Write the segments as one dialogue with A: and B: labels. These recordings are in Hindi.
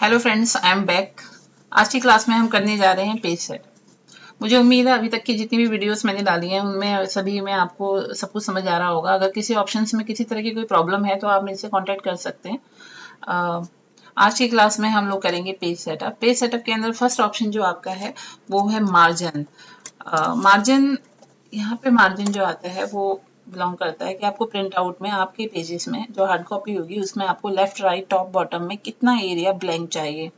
A: Hello friends, I am back. आज की क्लास में हम करने जा रहे हैं पेज सेट। मुझे उम्मीद है अभी तक की जितनी भी वीडियोस मैंने डाली हैं उनमें सभी में आपको सब कुछ समझ आ रहा होगा। अगर किसी ऑप्शंस में किसी तरह की कोई प्रॉब्लम है तो आप मेरे से कांटेक्ट कर सकते हैं। आज की क्लास में हम लोग करेंगे पेज सेटअप। पेज सेटअप के अंदर फर्स्ट ऑप्शन जो आपका है वो है मार्जिन। मार्जिन, यहाँ पे मार्जिन जो आता है वो बिलोंग करता है कि आपको प्रिंट आउट में आपके पेजेस में जो हार्ड कॉपी होगी उसमें आपको लेफ्ट राइट टॉप बॉटम में कितना एरिया ब्लैंक चाहिए।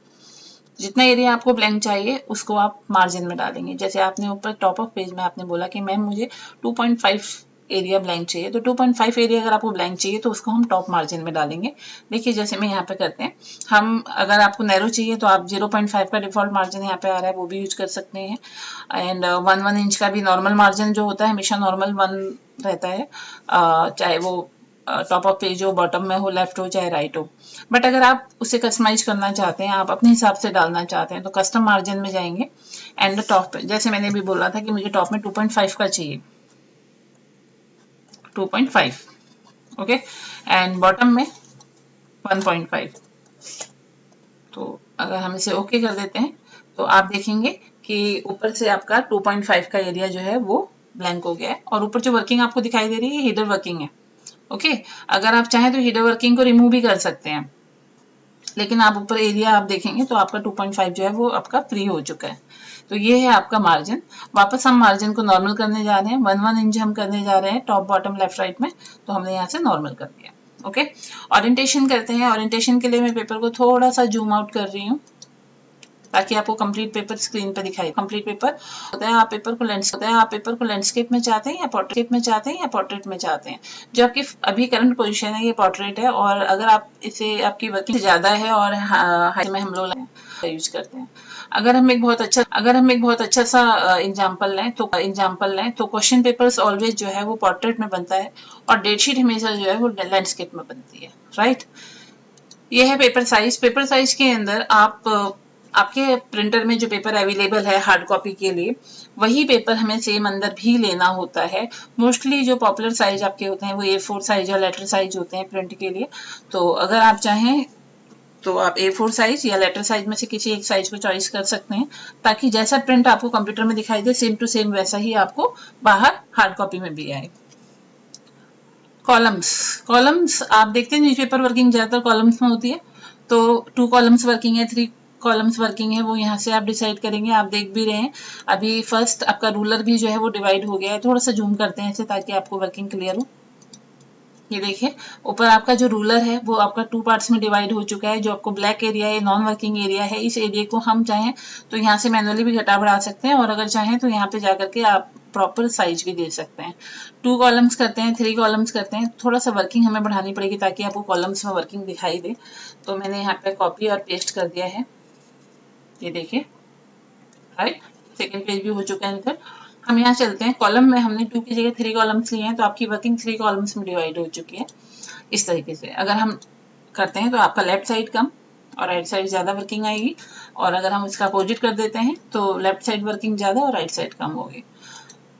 A: जितना एरिया आपको ब्लैंक चाहिए उसको आप मार्जिन में डालेंगे। जैसे आपने ऊपर टॉप ऑफ पेज में आपने बोला कि मैम मुझे 2.5 एरिया ब्लैंक चाहिए, तो 2.5 एरिया अगर आपको ब्लैंक चाहिए तो उसको हम टॉप मार्जिन में डालेंगे। देखिए जैसे मैं यहाँ पे करते हैं हम, अगर आपको नैरो चाहिए तो आप 0.5 का डिफॉल्ट मार्जिन यहाँ पे आ रहा है वो भी यूज कर सकते हैं। एंड 1 इंच का भी नॉर्मल मार्जिन जो होता है हमेशा नॉर्मल 1 रहता है, चाहे वो टॉप ऑफ पेज हो, बॉटम में हो, लेफ्ट हो चाहे राइट हो। बट अगर आप उसे कस्टमाइज करना चाहते हैं, आप अपने हिसाब से डालना चाहते हैं तो कस्टम मार्जिन में जाएंगे। एंड टॉप पे जैसे मैंने भी बोला था कि मुझे टॉप में 2.5 का चाहिए, 2.5, ओके, एंड बॉटम में 1.5। तो अगर हम इसे ओके कर देते हैं तो आप देखेंगे कि ऊपर से आपका 2.5 का एरिया जो है वो ब्लैंक हो गया है। और ऊपर जो वर्किंग आपको दिखाई दे रही है हिडर वर्किंग है, ओके। अगर आप चाहें तो हिडर वर्किंग को रिमूव भी कर सकते हैं, लेकिन आप ऊपर एरिया आप देखेंगे तो आपका 2.5 जो है वो आपका फ्री हो चुका है। तो ये है आपका मार्जिन। वापस हम मार्जिन को नॉर्मल करने जा रहे हैं, 1 इंच हम करने जा रहे हैं टॉप बॉटम लेफ्ट राइट में, तो हमने यहाँ से नॉर्मल कर दिया, ओके। ओरिएंटेशन करते हैं। ओरिएंटेशन के लिए मैं पेपर को थोड़ा सा जूम आउट कर रही हूँ ताकि आपको कंप्लीट पेपर स्क्रीन पर दिखाई। कंप्लीट पेपर होता है, आप पेपर को लैंडस्केप में चाहते हैं या पोर्ट्रेट में चाहते हैं। जो आपकी अभी करंट पोजीशन है ये पोर्ट्रेट है, और अगर आप इसे आपकी वर्किंग ज्यादा है और हाई में हम लोग यूज करते हैं। अगर हम एक बहुत अच्छा सा एग्जांपल लें तो क्वेश्चन पेपर्स ऑलवेज जो है वो पोर्ट्रेट में बनता है और डेटशीट हमेशा जो है वो लैंडस्केप में बनती है, राइट। ये है पेपर साइज। पेपर साइज के अंदर आप आपके प्रिंटर में जो पेपर अवेलेबल है हार्ड कॉपी के लिए वही पेपर हमें सेम अंदर भी लेना होता है। मोस्टली जो पॉपुलर साइज आपके होते हैं वो A4 साइज और लेटर साइज होते हैं प्रिंट के लिए। तो अगर आप चाहें तो आप A4 साइज या लेटर साइज में से किसी एक साइज को चॉइस कर सकते हैं, ताकि जैसा प्रिंट आपको कंप्यूटर में दिखाई दे सेम टू सेम वैसा ही आपको बाहर हार्ड कॉपी में भी आए। कॉलम्स आप देखते हैं न्यूज़पेपर वर्किंग ज्यादातर कॉलम्स में होती है। तो 2 कॉलम्स वर्किंग है, 3 कॉलम्स वर्किंग है, वो यहाँ से आप डिसाइड करेंगे। आप देख भी रहे हैं अभी फर्स्ट आपका रूलर भी जो है वो डिवाइड हो गया है। थोड़ा सा जूम करते हैं इसे ताकि आपको वर्किंग क्लियर हो। ये देखिए ऊपर आपका जो रूलर है वो आपका 2 पार्ट्स में डिवाइड हो चुका है। जो आपको ब्लैक एरिया है, नॉन वर्किंग एरिया है, इस एरिया को हम चाहें तो यहाँ से मैनुअली भी घटा बढ़ा सकते हैं, और अगर चाहें तो यहाँ पे जाकर के आप प्रॉपर साइज भी दे सकते हैं। 2 कॉलम्स करते हैं, 3 कॉलम्स करते हैं, थोड़ा सा वर्किंग हमें बढ़ानी पड़ेगी ताकि आपको कॉलम्स में वर्किंग दिखाई दे। तो मैंने यहाँ पे कॉपी और पेस्ट कर दिया है, ये देखिए, राइट। सेकेंड पेज भी हो चुका है इधर। हम यहाँ चलते हैं, कॉलम में हमने 2 की जगह 3 कॉलम्स लिए हैं, तो आपकी वर्किंग 3 कॉलम्स में डिवाइड हो चुकी है। इस तरीके से अगर हम करते हैं तो आपका लेफ्ट साइड कम और राइट साइड ज्यादा वर्किंग आएगी, और अगर हम इसका अपोजिट कर देते हैं तो लेफ्ट साइड वर्किंग ज्यादा और राइट साइड कम होगी।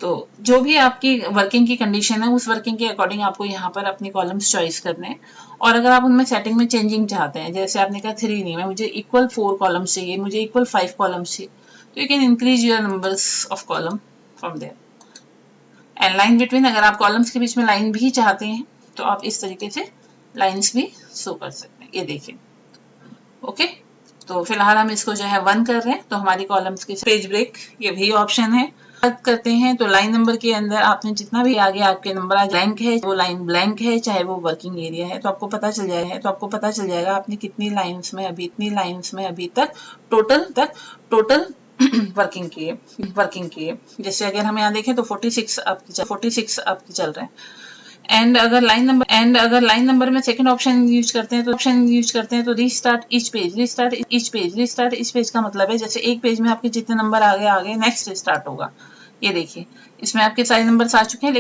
A: तो जो भी आपकी वर्किंग की कंडीशन है उस वर्किंग के अकॉर्डिंग आपको यहाँ पर अपनी कॉलम्स चॉइस करने हैं। और अगर आप उनमें सेटिंग में चेंजिंग चाहते हैं, जैसे आपने कहा 3 नहीं, मुझे इक्वल 4 कॉलम्स चाहिए, मुझे इक्वल 5 कॉलम्स चाहिए, तो you can increase your numbers of column from there. And line between, अगर आप कॉलम्स के बीच में लाइन भी चाहते हैं तो आप इस तरीके से लाइंस भी शो कर सकते हैं, ये देखिए, ओके। तो फिलहाल हम इसको जो है 1 कर रहे हैं, तो हमारी कॉलम्स की पेज ब्रेक ये भी ऑप्शन है। बात करते हैं तो लाइन नंबर के अंदर आपने जितना भी आगे आपके नंबर आज ब्लैंक है, वो लाइन ब्लैंक है चाहे वो वर्किंग एरिया है, तो आपको पता चल जाएगा आपने कितनी लाइंस में अभी तक टोटल वर्किंग की है। जैसे अगर हम यहाँ देखें तो 46 आपकी चल रहे हैं। एंड अगर लाइन नंबर में सेकंड ऑप्शन यूज करते हैं तो रीस्टार्ट ईच पेज का मतलब है जैसे एक पेज में आपके जितने नंबर आगे नेक्स्ट स्टार्ट होगा। ये देखिए इसमें आपके सारे नंबर्स आ चुके हैं,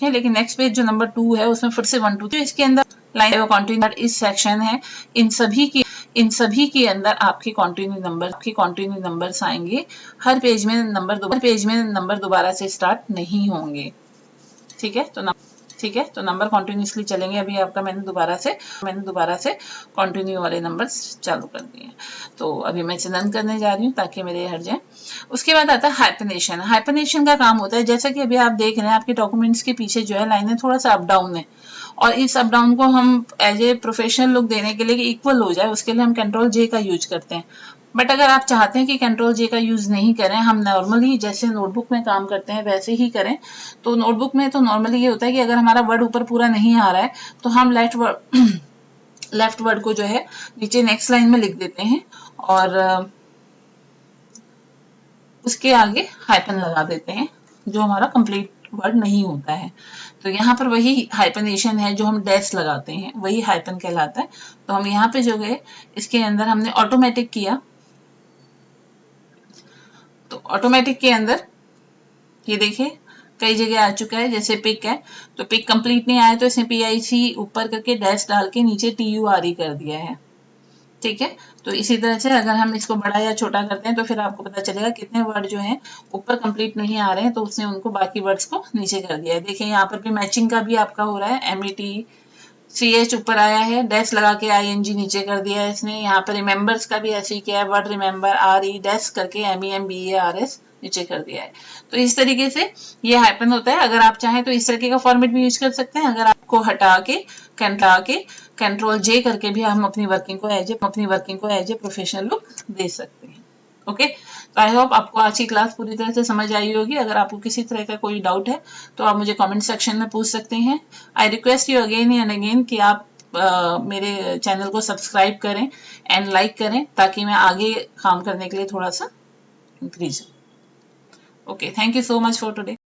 A: लेकिन नेक्स्ट पेज जो नंबर 2 है उसमें फिर से 1 2 जो इसके अंदर लाइन कंटिन्यू इस सेक्शन है, इन सभी के अंदर आपके कंटिन्यू नंबर्स आएंगे। हर पेज में नंबर दोबारा से स्टार्ट नहीं होंगे, ठीक है। तो ठीक है, तो नंबर कॉन्टिन्यूसली चलेंगे। अभी आपका मैंने दोबारा से कॉन्टिन्यू वाले नंबर्स चालू कर दिए हैं। तो अभी मैं इसे रन करने जा रही हूँ ताकि मेरे हट जाए। उसके बाद आता है हाइपनेशन। हाइपनेशन का काम होता है, जैसा कि अभी आप देख रहे हैं आपके डॉक्यूमेंट्स के पीछे जो है लाइनें थोड़ा सा अप डाउन है, और इस अप डाउन को हम एज ए प्रोफेशनल लुक देने के लिए इक्वल हो जाए उसके लिए हम कंट्रोल जे का यूज करते हैं। बट अगर आप चाहते हैं कि कंट्रोल जे का यूज नहीं करें, हम नॉर्मली जैसे नोटबुक में काम करते हैं वैसे ही करें, तो नोटबुक में तो नॉर्मली ये होता है कि अगर हमारा वर्ड ऊपर पूरा नहीं आ रहा है तो हम लेफ्ट वर्ड को जो है नीचे नेक्स्ट लाइन में लिख देते हैं और उसके आगे हाइपन लगा देते हैं जो हमारा कंप्लीट वर्ड नहीं होता है। तो यहाँ पर वही हाइपनेशन है जो हम डैश लगाते हैं, वही हाइपन कहलाता है। तो हम यहाँ पे जो गए इसके अंदर हमने ऑटोमेटिक किया, तो ऑटोमेटिक के अंदर ये देखिए कई जगह आ चुका है, जैसे पिक है तो पिक कंप्लीट नहीं आया तो इसने PIC ऊपर करके डैश डाल के नीचे TURE कर दिया है। ठीक है, तो इसी तरह से अगर हम इसको बड़ा या छोटा करते हैं तो फिर आपको पता चलेगा कितने वर्ड जो हैं ऊपर कंप्लीट नहीं आ रहे हैं, तो उसने उनको बाकी वर्ड्स को नीचे कर दिया है। देखिए यहाँ पर भी मैचिंग का भी आपका हो रहा है, METCH ऊपर आया है, डैश लगा के ING नीचे कर दिया है इसने। यहाँ पर रिमेंबर्स का भी ऐसे ही किया है, वर्ड रिमेंबर RE डैश करके MEMBARS नीचे कर दिया है। तो इस तरीके से ये हाइपन होता है। अगर आप चाहें तो इस तरीके का फॉर्मेट भी यूज कर सकते हैं। अगर आपको हटा के कंट्रोल जे करके भी हम अपनी वर्किंग को एज ए प्रोफेशनल लुक दे सकते हैं। ओके, तो आई होप आपको आज की क्लास पूरी तरह से समझ आई होगी। अगर आपको किसी तरह का कोई डाउट है तो आप मुझे कमेंट सेक्शन में पूछ सकते हैं। I request you again and again कि आप मेरे चैनल को सब्सक्राइब करें एंड लाइक करें ताकि मैं आगे काम करने के लिए थोड़ा सा increase. Okay, thank you so much for today.